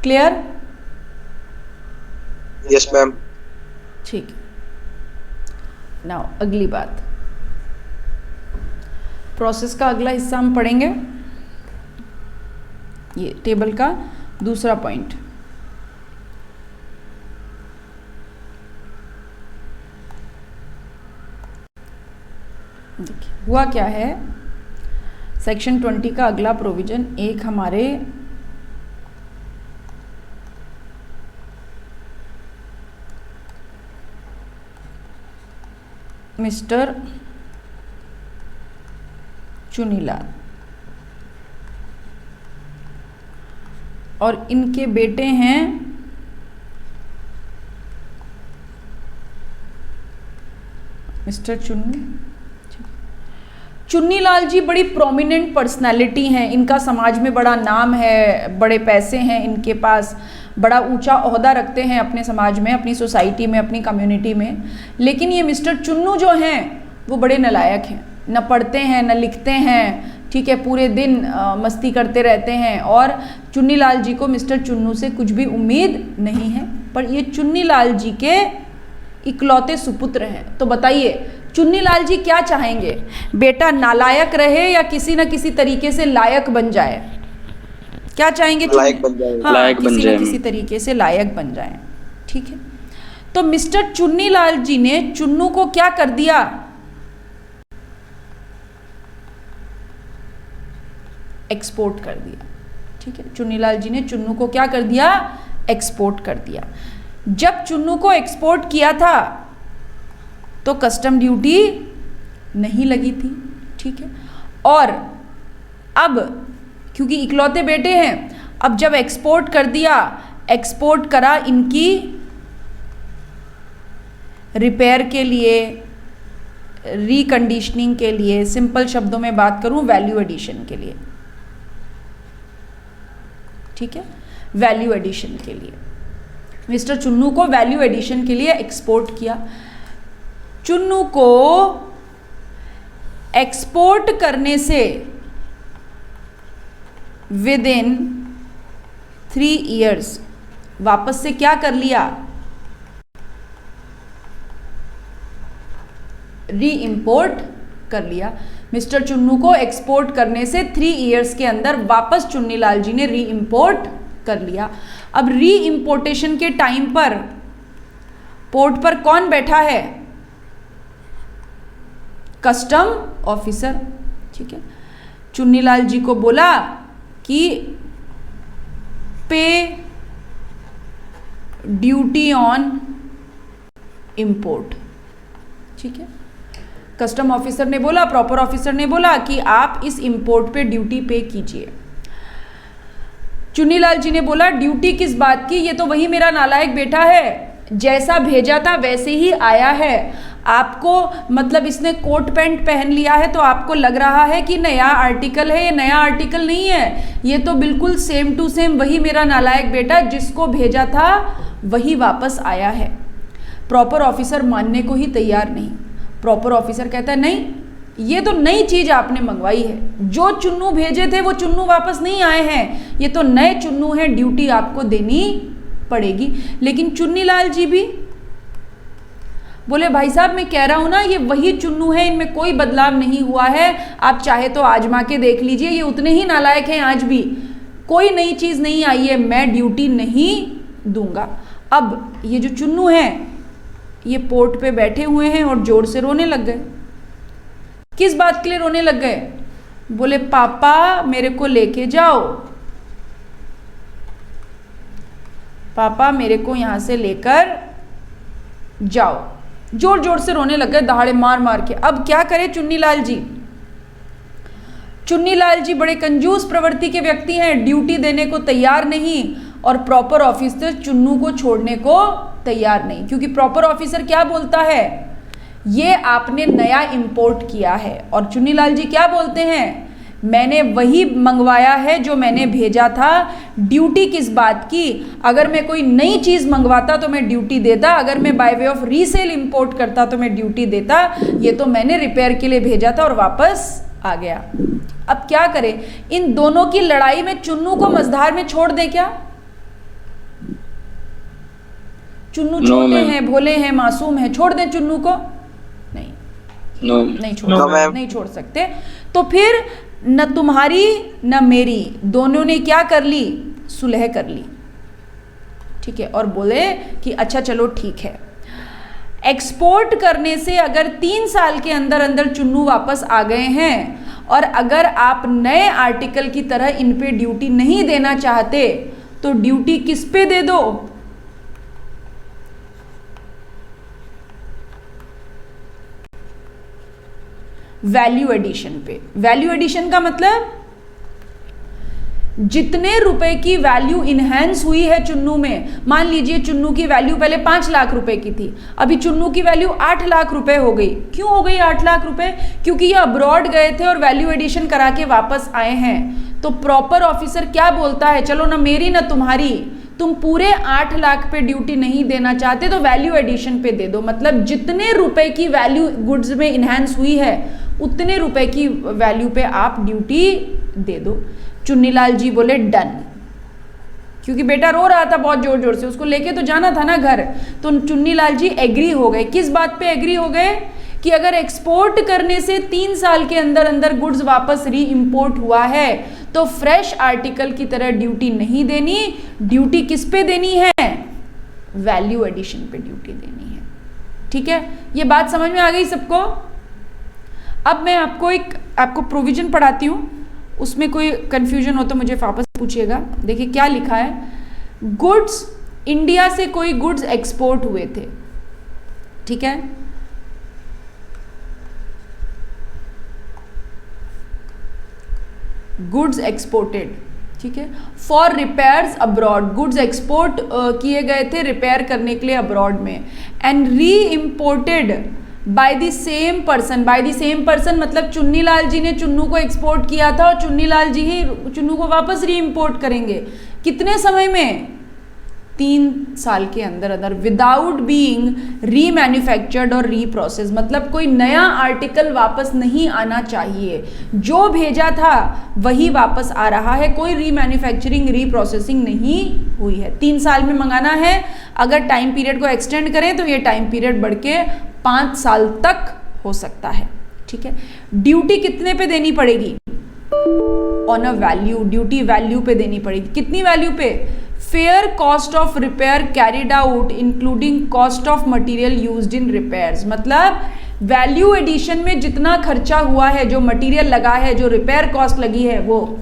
क्लियर? Yes ma'am. ठीक है, नाउ अगली बात, प्रोसेस का अगला हिस्सा हम पढ़ेंगे, ये टेबल का दूसरा पॉइंट। देखिए हुआ क्या है, सेक्शन 20 का अगला प्रोविजन एक हमारे मिस्टर चुनीलाल और इनके बेटे हैं मिस्टर चुन्नीलाल जी। बड़ी प्रोमिनेंट पर्सनालिटी हैं, इनका समाज में बड़ा नाम है, बड़े पैसे हैं इनके पास, बड़ा ऊंचा ओहदा रखते हैं अपने समाज में, अपनी सोसाइटी में, अपनी कम्युनिटी में। लेकिन ये मिस्टर चुन्नू जो हैं वो बड़े नालायक हैं, न पढ़ते हैं न लिखते हैं। ठीक है, पूरे दिन मस्ती करते रहते हैं, और चुन्नीलाल जी को मिस्टर चुन्नू से कुछ भी उम्मीद नहीं है। पर ये चुन्नीलाल जी के इकलौते सुपुत्र हैं। तो बताइए चुन्नीलाल जी क्या चाहेंगे, बेटा नालायक रहे या किसी न किसी तरीके से लायक बन जाए? क्या चाहेंगे? लायक बन जाए। हाँ, लायक बन किसी जाए, न किसी तरीके से लायक बन जाए। ठीक है, तो मिस्टर चुन्नीलाल जी ने चुन्नू को क्या कर दिया? एक्सपोर्ट कर दिया। ठीक है, चुन्नीलाल जी ने चुन्नू को क्या कर दिया? एक्सपोर्ट कर दिया। जब चुन्नू को एक्सपोर्ट किया था तो कस्टम ड्यूटी नहीं लगी थी। ठीक है, और अब क्योंकि इकलौते बेटे हैं, अब जब एक्सपोर्ट कर दिया, एक्सपोर्ट करा इनकी रिपेयर के लिए, रिकंडीशनिंग के लिए, सिंपल शब्दों में बात करूं वैल्यू एडिशन के लिए। ठीक है, वैल्यू एडिशन के लिए मिस्टर चुन्नू को वैल्यू एडिशन के लिए एक्सपोर्ट किया। चुन्नू को एक्सपोर्ट करने से विद इन 3 years वापस से क्या कर लिया, री इम्पोर्ट कर लिया। मिस्टर चुन्नू को एक्सपोर्ट करने से 3 years के अंदर वापस चुन्नीलाल जी ने री इम्पोर्ट कर लिया। अब री इम्पोर्टेशन के टाइम पर पोर्ट पर कौन बैठा है, कस्टम ऑफिसर। ठीक है, चुन्नीलाल जी को बोला कि पे ड्यूटी ऑन इंपोर्ट। ठीक है, कस्टम ऑफिसर ने बोला, प्रॉपर ऑफिसर ने बोला कि आप इस इंपोर्ट पे ड्यूटी पे कीजिए। चुन्नीलाल जी ने बोला ड्यूटी किस बात की, ये तो वही मेरा नालायक बेटा है, जैसा भेजा था वैसे ही आया है। आपको मतलब इसने कोट पैंट पहन लिया है तो आपको लग रहा है कि नया आर्टिकल है, ये नया आर्टिकल नहीं है, ये तो बिल्कुल सेम टू सेम वही मेरा नालायक बेटा जिसको भेजा था वही वापस आया है। प्रॉपर ऑफिसर मानने को ही तैयार नहीं। प्रॉपर ऑफिसर कहता है नहीं, ये तो नई चीज आपने मंगवाई है, जो चुन्नू भेजे थे वो चुन्नू वापस नहीं आए हैं, ये तो नए चुन्नू हैं, ड्यूटी आपको देनी पड़ेगी। लेकिन चुन्नीलाल जी भी बोले भाई साहब मैं कह रहा हूं ना ये वही चुन्नू है, इनमें कोई बदलाव नहीं हुआ है, आप चाहे तो आजमा के देख लीजिए, ये उतने ही नालायक हैं आज भी, कोई नई चीज नहीं आई है, मैं ड्यूटी नहीं दूंगा। अब ये जो चुन्नू हैं ये पोर्ट पे बैठे हुए हैं और जोर से रोने लग गए। किस बात के लिए रोने लग गए, बोले पापा मेरे को लेके जाओ, पापा मेरे को यहां से लेकर जाओ। जोर जोर से रोने लग गए, दहाड़े मार मार के। अब क्या करे चुन्नीलाल जी, चुन्नीलाल जी बड़े कंजूस प्रवृत्ति के व्यक्ति हैं, ड्यूटी देने को तैयार नहीं और प्रॉपर ऑफिसर चुन्नू को छोड़ने को तैयार नहीं। क्योंकि प्रॉपर ऑफिसर क्या बोलता है, ये आपने नया इंपोर्ट किया है, और चुन्नीलाल जी क्या बोलते हैं, मैंने वही मंगवाया है जो मैंने भेजा था, ड्यूटी किस बात की, अगर मैं कोई नई चीज़ मंगवाता तो मैं ड्यूटी देता, अगर मैं bye way of resale import करता तो मैं ड्यूटी देता, ये तो मैंने रिपेयर के लिए भेजा था और वापस आ गया। अब क्या करें, इन दोनों की लड़ाई में चुन्नू को मझधार में छोड़ दे क्या, चुन्नू छोटे हैं, भोले हैं, मासूम हैं, छोड़ दें चुन्नू को, नहीं नहीं छोड़ सकते। तो फिर न तुम्हारी न मेरी, दोनों ने क्या कर ली, सुलह कर ली। ठीक है, और बोले कि अच्छा चलो ठीक है, एक्सपोर्ट करने से अगर 3 साल के अंदर अंदर चुन्नू वापस आ गए हैं और अगर आप नए आर्टिकल की तरह इन पे ड्यूटी नहीं देना चाहते तो ड्यूटी किस पे दे दो, वैल्यू एडिशन पे। वैल्यू एडिशन का मतलब जितने रुपए की वैल्यू इनहेंस हुई है चुन्नू में, मान लीजिए चुन्नू की वैल्यू पहले 5 लाख रुपए की थी, अभी चुन्नू की वैल्यू 8 लाख रुपए हो गई। क्यों हो गई 8 लाख रुपए, क्योंकि ये अब्रॉड गए थे और वैल्यू एडिशन करा के वापस आए हैं। तो प्रॉपर ऑफिसर क्या बोलता है, चलो ना मेरी ना तुम्हारी, तुम पूरे 8 लाख पे ड्यूटी नहीं देना चाहते तो वैल्यू एडिशन पे दे दो, मतलब जितने रुपए की वैल्यू गुड्स में इनहेंस हुई है उतने रुपए की वैल्यू पे आप ड्यूटी दे दो। चुन्नीलाल जी बोले डन, क्योंकि बेटा रो रहा था बहुत जोर जोर से, उसको लेके तो जाना था ना घर। तो चुन्नीलाल जी एग्री हो गए। किस बात पे एग्री हो गए, कि अगर एक्सपोर्ट करने से 3 साल के अंदर अंदर गुड्स वापस री इंपोर्ट हुआ है तो फ्रेश आर्टिकल की तरह ड्यूटी नहीं देनी, ड्यूटी किस पे देनी है, वैल्यू एडिशन पे ड्यूटी देनी है। ठीक है, ये बात समझ में आ गई सबको। अब मैं आपको प्रोविजन पढ़ाती हूँ, उसमें कोई कंफ्यूजन हो तो मुझे वापस पूछिएगा। देखिए क्या लिखा है, गुड्स, इंडिया से कोई गुड्स एक्सपोर्ट हुए थे, ठीक है, गुड्स एक्सपोर्टेड, ठीक है, for repairs abroad, goods export किए गए थे रिपेयर करने के लिए अब्रॉड में, and re imported by the same person. By the same person मतलब चुन्नीलाल जी ने चुन्नू को एक्सपोर्ट किया था और चुन्नीलाल जी ही चुन्नू को वापस री इम्पोर्ट करेंगे। कितने समय में, 3 साल के अंदर अंदर विदाउट बीइंग रीमैन्युफैक्चर्ड और रीप्रोसेस, मतलब कोई नया आर्टिकल वापस नहीं आना चाहिए, जो भेजा था वही वापस आ रहा है, कोई रीमैन्युफैक्चरिंग रीप्रोसेसिंग नहीं हुई है। 3 साल में मंगाना है, अगर टाइम पीरियड को एक्सटेंड करें तो ये टाइम पीरियड बढ़ के 5 साल तक हो सकता है। ठीक है, ड्यूटी कितने पे देनी पड़ेगी? On a value, duty value पे देनी पड़ेगी। कितनी वैल्यू पे? Fair cost of repair carried out including cost of material used in repairs, मतलब वैल्यू एडिशन में जितना खर्चा हुआ है, जो मटेरियल लगा है, जो रिपेयर कॉस्ट लगी है, वो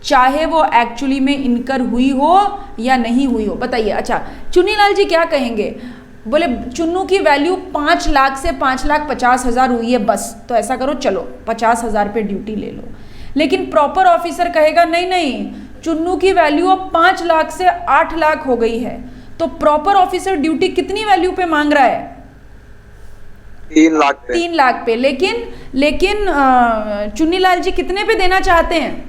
चाहे वो एक्चुअली में इनकर हुई हो या नहीं हुई हो। बताइए। अच्छा, चुन्नीलाल जी क्या कहेंगे? बोले चुन्नू की वैल्यू 5 लाख से 5,50,000 हुई है बस, तो ऐसा करो, चलो 50,000 पे ड्यूटी ले लो। लेकिन प्रॉपर ऑफिसर कहेगा नहीं नहीं, चुन्नू की वैल्यू अब 5 लाख से 8 लाख हो गई है, तो प्रॉपर ऑफिसर ड्यूटी कितनी वैल्यू पे मांग रहा है? 3 लाख पे। 3 लाख पे। लेकिन चुन्नीलाल जी कितने पे देना चाहते हैं?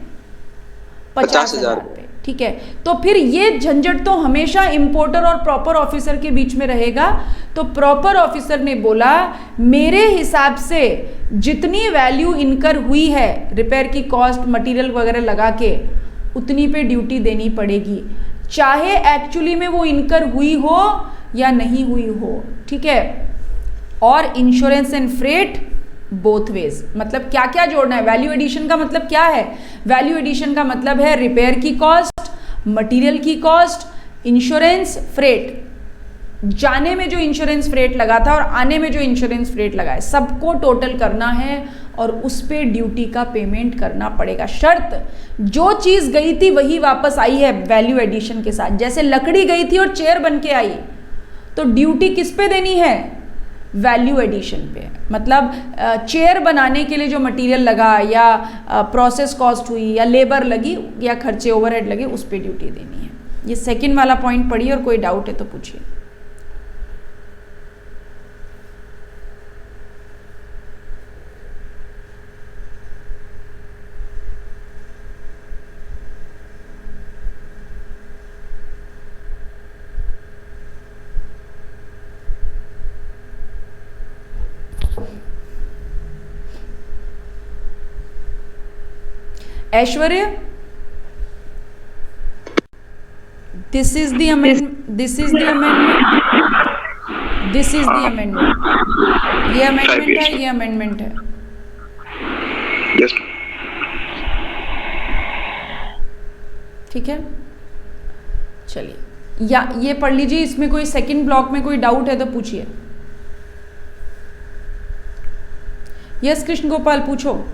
50,000 पे। ठीक है, तो फिर ये झंझट तो हमेशा इंपोर्टर और प्रॉपर ऑफिसर के बीच में रहेगा। तो प्रॉपर ऑफिसर ने बोला मेरे हिसाब से जितनी वैल्यू इनकर हुई है, रिपेयर की कॉस्ट, मटेरियल वगैरह लगा के, उतनी पे ड्यूटी देनी पड़ेगी, चाहे एक्चुअली में वो इनकर हुई हो या नहीं हुई हो। ठीक है, और insurance and freight both ways. मतलब क्या क्या जोड़ना है? वैल्यू एडिशन का मतलब क्या है? वैल्यू एडिशन का मतलब है रिपेयर की कॉस्ट, मटेरियल की कॉस्ट, इंश्योरेंस, फ्रेट। जाने में जो इंश्योरेंस फ्रेट लगा था और आने में जो इंश्योरेंस फ्रेट लगा है, सबको टोटल करना है और उस पे ड्यूटी का पेमेंट करना पड़ेगा। शर्त, जो चीज़ गई थी वही वापस आई है वैल्यू एडिशन के साथ। जैसे लकड़ी गई थी और चेयर बन के आई, तो ड्यूटी किस पे देनी है? वैल्यू एडिशन पे। मतलब चेयर बनाने के लिए जो मटेरियल लगा या प्रोसेस कॉस्ट हुई या लेबर लगी या खर्चे ओवरहेड लगे, उस पे ड्यूटी देनी है। ये सेकंड वाला पॉइंट पढ़िए और कोई डाउट है तो पूछिए। Aishwarya, this is the amendment, this is the amendment, this is the amendment. ये अमेंडमेंट है, ये अमेंडमेंट है। यस। ठीक है, चलिए, या ये पढ़ लीजिए। इसमें कोई सेकंड ब्लॉक में कोई डाउट है तो पूछिए। यस कृष्ण गोपाल, पूछो।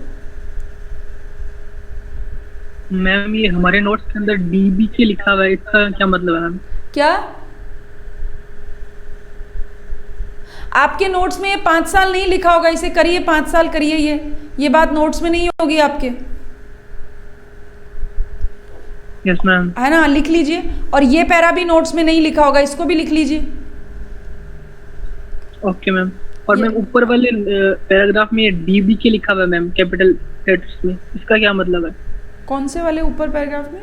मैम ये हमारे नोट्स के अंदर डीबी के लिखा हुआ है, इसका क्या मतलब है मैम? क्या आपके नोट्स में ये 5 साल नहीं लिखा होगा? इसे करिए, 5 साल करिए। ये बात नोट्स में नहीं होगी आपके। Yes ma'am. है ना, लिख लीजिए। और ये पैरा भी नोट्स में नहीं लिखा होगा, इसको भी लिख लीजिए। Okay ma'am. और मैम ऊपर वाले पैराग्राफ में डीबी के लिखा हुआ है मैम, कैपिटल लेटर्स में, इसका क्या मतलब है? कौन से वाले ऊपर पैराग्राफ में?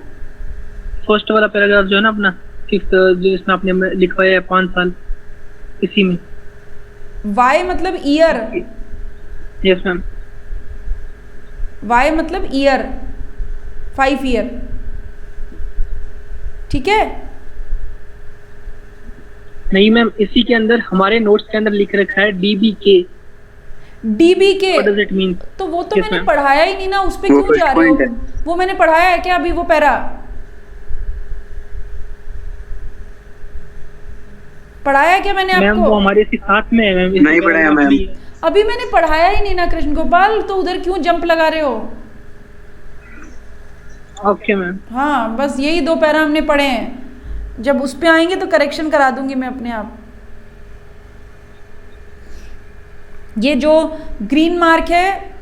फर्स्ट वाला पैराग्राफ जो है ना अपना, फिफ्थ, जिसमें आपने लिखा है 5 साल, इसी में। वाई मतलब ईयर। Yes ma'am. वाई मतलब ईयर, 5 ईयर। ठीक है। नहीं मैम, इसी के अंदर हमारे नोट्स के अंदर लिख रखा है डीबी के। डीबी के What does it mean? तो वो तो Yes, मैंने ma'am. पढ़ाया ही नहीं ना, उस पे क्यों जा रहे हो? वो मैंने पढ़ाया है क्या अभी? वो पैरा पढ़ाया है क्या मैंने मैम? आपको? वो हमारे साथ में है मैम। नहीं पढ़ाया मैम। अभी मैंने पढ़ाया ही नहीं ना कृष्ण गोपाल, तो उधर क्यों जंप लगा रहे हो? Okay ma'am. हाँ, बस यही 2 पैरा हमने पढ़े हैं। जब उस पे आएंगे तो करेक्शन करा दूंगी मैं अपने आप। ये जो ग्रीन मार्क है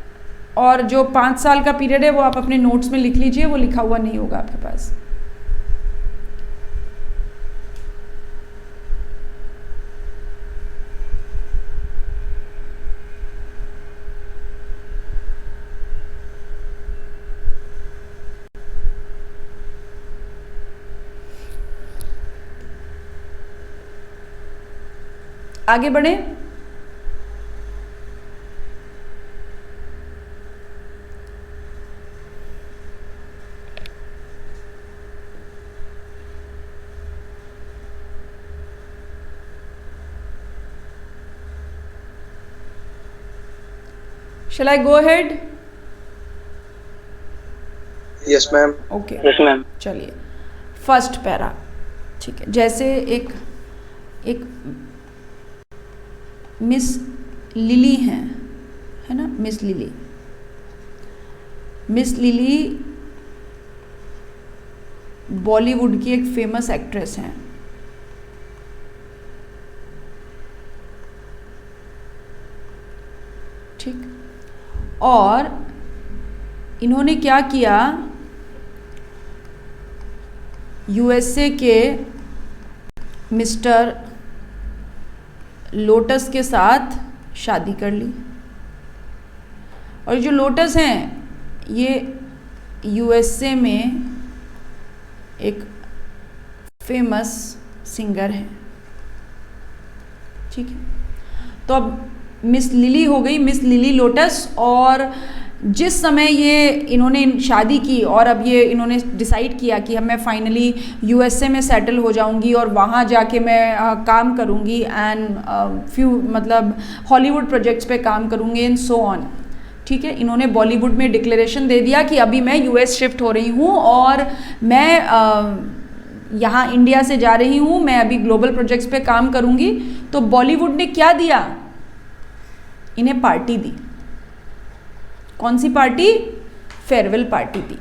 और जो 5 साल का पीरियड है, वो आप अपने नोट्स में लिख लीजिए, वो लिखा हुआ नहीं होगा आपके पास। आगे बढ़े। Shall I go ahead? Yes, ma'am. Okay. Yes ma'am. चलिए, फर्स्ट पैरा, ठीक है। जैसे एक मिस लिली हैं, है ना, मिस लिली बॉलीवुड की एक फेमस एक्ट्रेस हैं। ठीक, और इन्होंने क्या किया, यूएसए के मिस्टर लोटस के साथ शादी कर ली। और जो लोटस हैं ये यूएसए में एक फेमस सिंगर है। ठीक है, तो अब मिस लिली हो गई, मिस लिली लोटस। और जिस समय ये इन्होंने शादी की और अब ये इन्होंने डिसाइड किया कि अब मैं फाइनली यूएसए में सेटल हो जाऊंगी और वहाँ जाके मैं काम करूंगी एंड मतलब हॉलीवुड प्रोजेक्ट्स पे काम करूंगी एंड सो ऑन। ठीक है, इन्होंने बॉलीवुड में डिक्लेरेशन दे दिया कि अभी मैं यूएस शिफ्ट हो रही हूँ और मैं यहाँ इंडिया से जा रही हूँ, मैं अभी ग्लोबल प्रोजेक्ट्स पे काम करूंगी। तो बॉलीवुड ने क्या दिया, इन्हें पार्टी दी। कौन सी पार्टी? फेयरवेल पार्टी दी।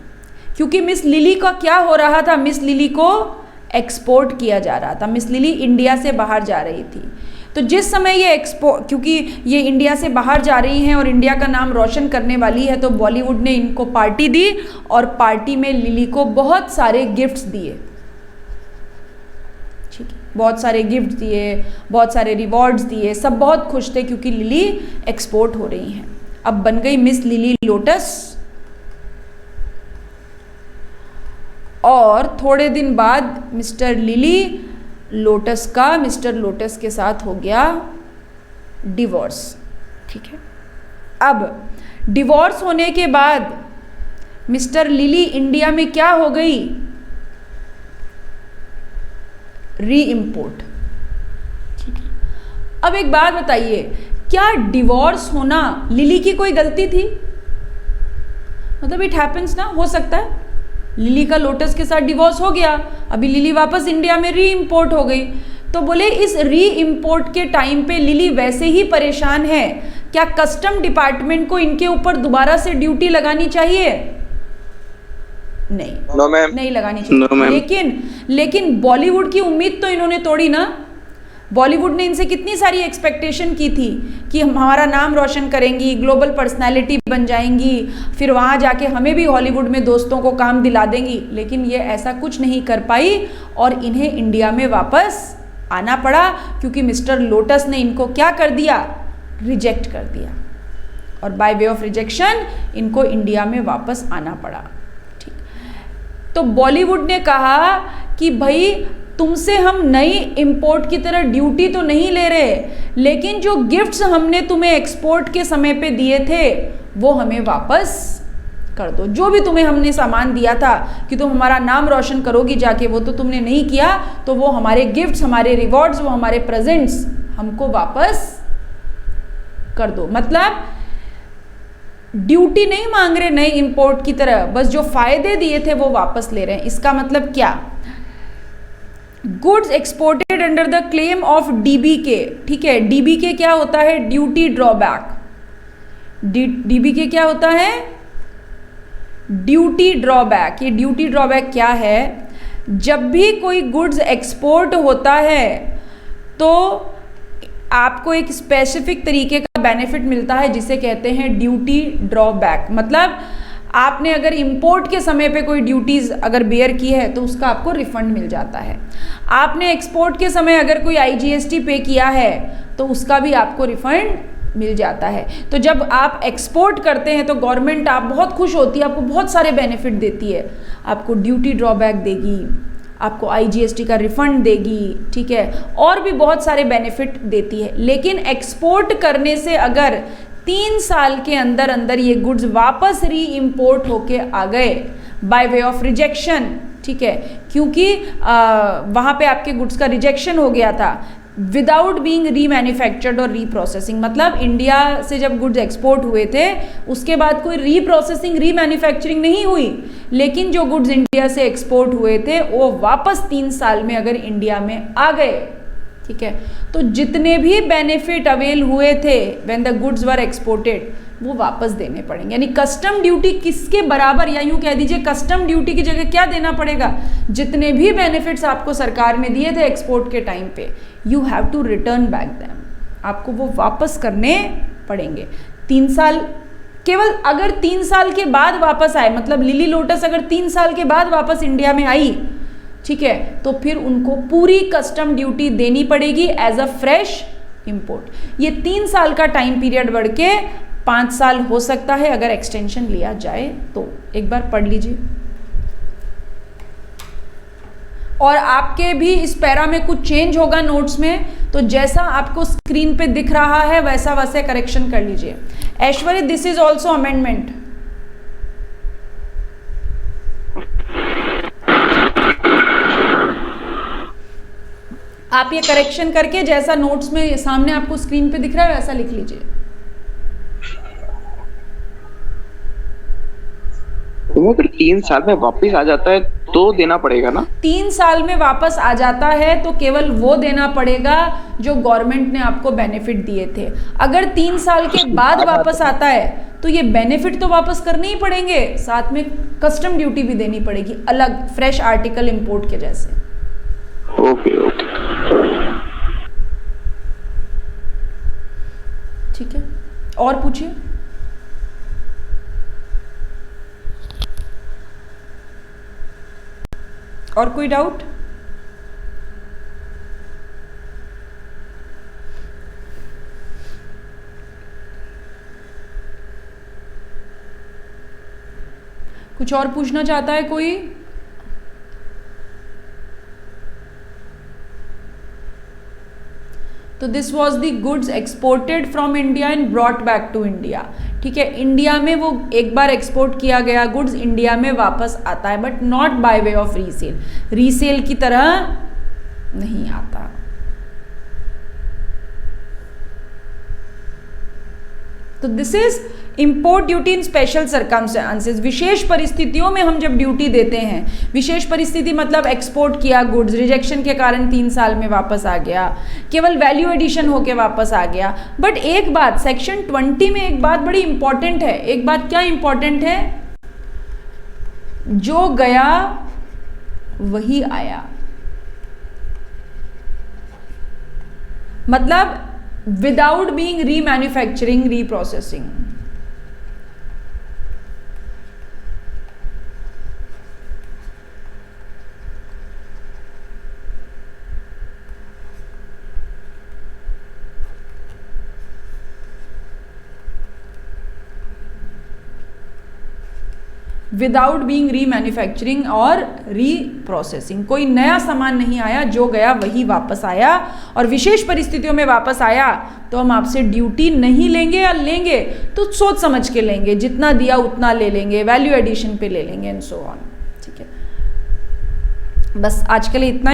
क्योंकि मिस लिली का क्या हो रहा था, मिस लिली को एक्सपोर्ट किया जा रहा था, मिस लिली इंडिया से बाहर जा रही थी। तो जिस समय ये क्योंकि ये इंडिया से बाहर जा रही हैं और इंडिया का नाम रोशन करने वाली है, तो बॉलीवुड ने इनको पार्टी दी और पार्टी में लिली को बहुत सारे गिफ्ट्स दिए। ठीक है, बहुत सारे गिफ्ट दिए, बहुत सारे रिवॉर्ड्स दिए, सब बहुत खुश थे क्योंकि लिली एक्सपोर्ट हो रही हैं। अब बन गई मिस लिली लोटस। और थोड़े दिन बाद मिस्टर लोटस के साथ हो गया डिवोर्स। ठीक है, अब डिवोर्स होने के बाद मिस्टर लिली इंडिया में क्या हो गई, री इम्पोर्ट। ठीक है, अब एक बात बताइए, क्या डिवोर्स होना लिली की कोई गलती थी? मतलब इट हैपेंस ना, हो सकता है लिली का लोटस के साथ डिवोर्स हो गया, अभी लिली वापस इंडिया में री इम्पोर्ट हो गई। तो बोले इस री इम्पोर्ट के टाइम पे लिली वैसे ही परेशान है, क्या कस्टम डिपार्टमेंट को इनके ऊपर दोबारा से ड्यूटी लगानी चाहिए? नहीं, नो मैम, नहीं लगानी चाहिए। लेकिन बॉलीवुड की उम्मीद तो इन्होंने तोड़ी ना। बॉलीवुड ने इनसे कितनी सारी एक्सपेक्टेशन की थी कि हम हमारा नाम रोशन करेंगी, ग्लोबल पर्सनैलिटी बन जाएंगी, फिर वहाँ जाके हमें भी हॉलीवुड में दोस्तों को काम दिला देंगी। लेकिन ये ऐसा कुछ नहीं कर पाई और इन्हें इंडिया में वापस आना पड़ा क्योंकि मिस्टर लोटस ने इनको क्या कर दिया, रिजेक्ट कर दिया। और बाय वे ऑफ रिजेक्शन इनको इंडिया में वापस आना पड़ा। ठीक, तो बॉलीवुड ने कहा कि भाई तुमसे हम नई इंपोर्ट की तरह ड्यूटी तो नहीं ले रहे, लेकिन जो गिफ्ट्स हमने तुम्हें एक्सपोर्ट के समय पे दिए थे वो हमें वापस कर दो। जो भी तुम्हें हमने सामान दिया था कि तुम हमारा नाम रोशन करोगी जाके, वो तो तुमने नहीं किया, तो वो हमारे गिफ्ट्स, हमारे रिवॉर्ड्स, वो हमारे प्रेजेंट्स हमको वापस कर दो। मतलब ड्यूटी नहीं मांग रहे नई इंपोर्ट की तरह, बस जो फायदे दिए थे वो वापस ले रहे हैं। इसका मतलब क्या, goods exported under the claim of DBK. ठीक है, डीबीके क्या होता है, ड्यूटी ड्रॉबैक। डीबीके क्या होता है, ड्यूटी ड्रॉबैक। ये ड्यूटी ड्रॉबैक क्या है, जब भी कोई गुड्स एक्सपोर्ट होता है तो आपको एक स्पेसिफिक तरीके का बेनिफिट मिलता है जिसे कहते हैं ड्यूटी ड्रॉबैक। मतलब आपने अगर इंपोर्ट के समय पे कोई ड्यूटीज़ अगर बेयर की है तो उसका आपको रिफंड मिल जाता है। आपने एक्सपोर्ट के समय अगर कोई आईजीएसटी पे किया है तो उसका भी आपको रिफंड मिल जाता है। तो जब आप एक्सपोर्ट करते हैं तो गवर्नमेंट आप बहुत खुश होती है, आपको बहुत सारे बेनिफिट देती है। आपको ड्यूटी ड्रॉबैक देगी, आपको IGST का रिफंड देगी, ठीक है, और भी बहुत सारे बेनिफिट देती है। लेकिन एक्सपोर्ट करने से अगर 3 साल के अंदर अंदर ये गुड्स वापस री इम्पोर्ट होके आ गए बाय वे ऑफ रिजेक्शन, ठीक है, क्योंकि वहाँ पे आपके गुड्स का रिजेक्शन हो गया था विदाउट बीइंग रीमैन्युफैक्चर्ड और रीप्रोसेसिंग, मतलब इंडिया से जब गुड्स एक्सपोर्ट हुए थे उसके बाद कोई रीप्रोसेसिंग रीमैन्युफैक्चरिंग नहीं हुई, लेकिन जो गुड्स इंडिया से एक्सपोर्ट हुए थे वो वापस 3 साल में अगर इंडिया में आ गए, ठीक है, तो जितने भी बेनिफिट अवेल हुए थे when the goods were exported वो वापस देने पड़ेंगे। यानी कस्टम ड्यूटी किसके बराबर, या यूं कह दीजिए कस्टम ड्यूटी की जगह क्या देना पड़ेगा, जितने भी बेनिफिट्स आपको सरकार ने दिए थे एक्सपोर्ट के टाइम पे, you have to return back them, आपको वो वापस करने पड़ेंगे। 3 साल, केवल अगर 3 साल के बाद वापस आए, मतलब लिली लोटस अगर 3 साल के बाद वापस इंडिया में आई, ठीक है, तो फिर उनको पूरी कस्टम ड्यूटी देनी पड़ेगी एज अ फ्रेश इंपोर्ट। ये 3 साल का टाइम पीरियड बढ़ के 5 साल हो सकता है अगर एक्सटेंशन लिया जाए तो। एक बार पढ़ लीजिए। और आपके भी इस पैरा में कुछ चेंज होगा नोट्स में, तो जैसा आपको स्क्रीन पे दिख रहा है वैसा वैसे करेक्शन कर लीजिए। ऐश्वर्य, दिस इज ऑल्सो अमेंडमेंट। आप ये करेक्शन करके जैसा नोट्स में सामने आपको स्क्रीन पे दिख रहा है वैसा लिख लीजिए। तो अगर 3 साल में वापस आ जाता है तो देना पड़ेगा ना? 3 साल में वापस आ जाता है तो केवल वो देना पड़ेगा जो गवर्नमेंट ने आपको बेनिफिट दिए थे। अगर 3 साल के बाद वापस आता है तो ये बेनिफिट तो वापस करने ही पड़ेंगे, साथ में कस्टम ड्यूटी भी देनी पड़ेगी अलग, फ्रेश आर्टिकल इंपोर्ट के जैसे। ओके ओके, ठीक है, और पूछिए। और कोई डाउट? कुछ और पूछना चाहता है कोई? तो this was the goods exported from India and brought back to India, ठीक है। इंडिया में वो एक बार एक्सपोर्ट किया गया गुड्स इंडिया में वापस आता है, but not by way of resale, resale की तरह नहीं आता। तो this is import duty in special circumstances. विशेष परिस्थितियों में हम जब ड्यूटी देते हैं, विशेष परिस्थिति मतलब एक्सपोर्ट किया गुड्स, रिजेक्शन के कारण 3 साल में वापस आ गया, केवल वैल्यू एडिशन होके वापस आ गया। बट एक बात सेक्शन 20 में एक बात बड़ी इंपॉर्टेंट है। एक बात क्या इंपॉर्टेंट है? जो गया वही आया, मतलब without being remanufacturing, reprocessing. Without being remanufacturing और रीप्रोसेसिंग, कोई नया सामान नहीं आया, जो गया वही वापस आया। और विशेष परिस्थितियों में वापस आया तो हम आपसे ड्यूटी नहीं लेंगे, या लेंगे तो सोच समझ के लेंगे, जितना दिया उतना ले लेंगे, वैल्यू एडिशन पे ले लेंगे एंड सो ऑन, ठीक है। बस आज के लिए इतना।